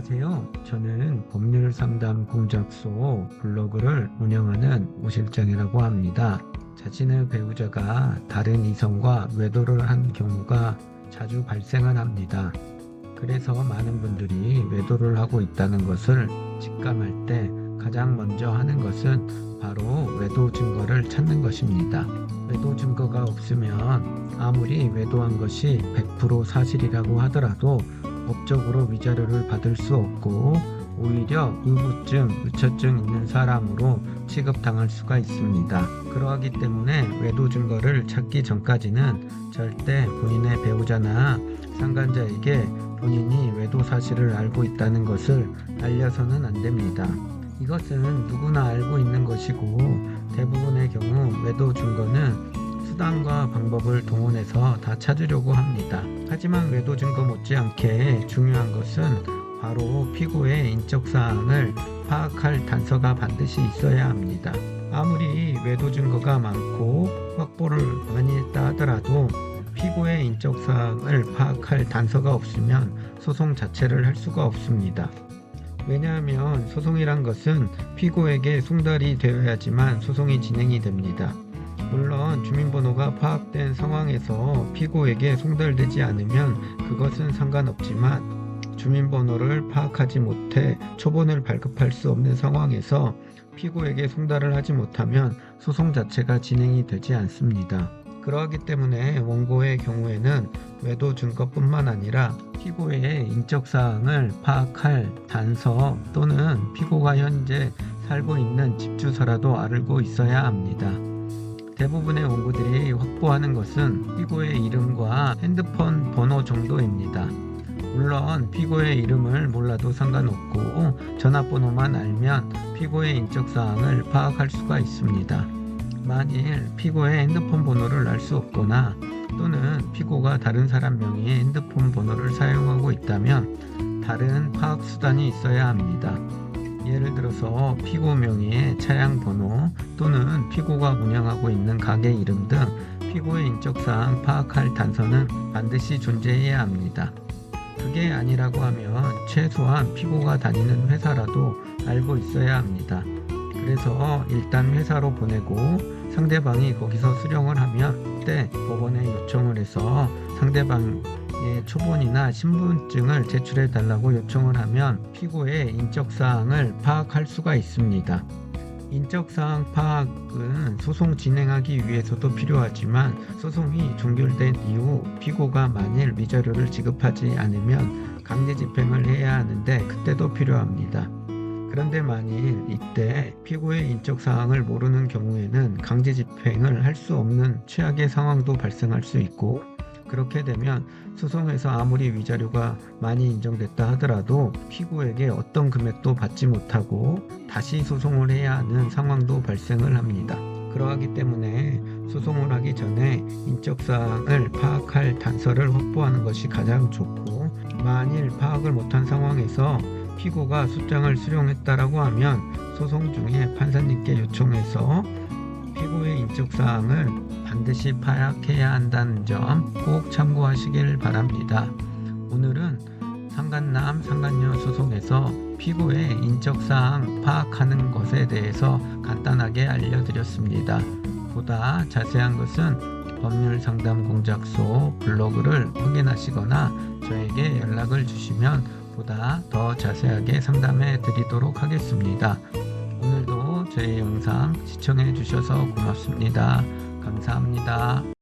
안녕하세요. 저는 법률상담 공작소 블로그를 운영하는 오 실장이라고 합니다. 자신의 배우자가 다른 이성과 외도를 한 경우가 자주 발생을 합니다. 그래서 많은 분들이 외도를 하고 있다는 것을 직감할 때 가장 먼저 하는 것은 바로 외도 증거를 찾는 것입니다. 외도 증거가 없으면 아무리 외도한 것이 100% 사실이라고 하더라도 법적으로 위자료를 받을 수 없고 오히려 의무증, 의처증 있는 사람으로 취급당할 수가 있습니다. 그러하기 때문에 외도 증거를 찾기 전까지는 절대 본인의 배우자나 상간자에게 본인이 외도 사실을 알고 있다는 것을 알려서는 안 됩니다. 이것은 누구나 알고 있는 것이고 대부분의 경우 외도 증거는 수단과 방법을 동원해서 다 찾으려고 합니다. 하지만 외도 증거 못지않게 중요한 것은 바로 피고의 인적사항을 파악할 단서가 반드시 있어야 합니다. 아무리 외도 증거가 많고 확보를 많이 했다 하더라도 피고의 인적사항을 파악할 단서가 없으면 소송 자체를 할 수가 없습니다. 왜냐하면 소송이란 것은 피고에게 송달이 되어야지만 소송이 진행이 됩니다. 물론 주민번호가 파악된 상황에서 피고에게 송달되지 않으면 그것은 상관없지만 주민번호를 파악하지 못해 초본을 발급할 수 없는 상황에서 피고에게 송달을 하지 못하면 소송 자체가 진행이 되지 않습니다. 그러하기 때문에 원고의 경우에는 외도 증거뿐만 아니라 피고의 인적사항을 파악할 단서 또는 피고가 현재 살고 있는 집 주소라도 알고 있어야 합니다. 대부분의 원고들이 확보하는 것은 피고의 이름과 핸드폰 번호 정도입니다. 물론 피고의 이름을 몰라도 상관없고 전화번호만 알면 피고의 인적사항을 파악할 수가 있습니다. 만일 피고의 핸드폰 번호를 알 수 없거나 또는 피고가 다른 사람 명의의 핸드폰 번호를 사용하고 있다면 다른 파악 수단이 있어야 합니다. 예를 들어서 피고 명의의 차량 번호 또는 피고가 운영하고 있는 가게 이름 등 피고의 인적사항 파악할 단서는 반드시 존재해야 합니다. 그게 아니라고 하면 최소한 피고가 다니는 회사라도 알고 있어야 합니다. 그래서 일단 회사로 보내고 상대방이 거기서 수령을 하면 그때 법원에 요청을 해서 상대방의 초본이나 신분증을 제출해 달라고 요청을 하면 피고의 인적사항을 파악할 수가 있습니다. 인적사항 파악은 소송 진행하기 위해서도 필요하지만 소송이 종결된 이후 피고가 만일 위자료를 지급하지 않으면 강제 집행을 해야 하는데 그때도 필요합니다. 그런데 만일 이때 피고의 인적사항을 모르는 경우에는 강제 집행을 할 수 없는 최악의 상황도 발생할 수 있고 그렇게 되면 소송에서 아무리 위자료가 많이 인정됐다 하더라도 피고에게 어떤 금액도 받지 못하고 다시 소송을 해야 하는 상황도 발생을 합니다. 그러하기 때문에 소송을 하기 전에 인적사항을 파악할 단서를 확보하는 것이 가장 좋고 만일 파악을 못한 상황에서 피고가 소장을 수령했다라고 하면 소송 중에 판사님께 요청해서 피고의 인적사항을 반드시 파악해야 한다는 점 꼭 참고하시길 바랍니다. 오늘은 상간남, 상간녀 소송에서 피고의 인적사항 파악하는 것에 대해서 간단하게 알려드렸습니다. 보다 자세한 것은 법률상담공작소 블로그를 확인하시거나 저에게 연락을 주시면 보다 더 자세하게 상담해 드리도록 하겠습니다. 오늘도 저희 영상 시청해 주셔서 고맙습니다. 감사합니다.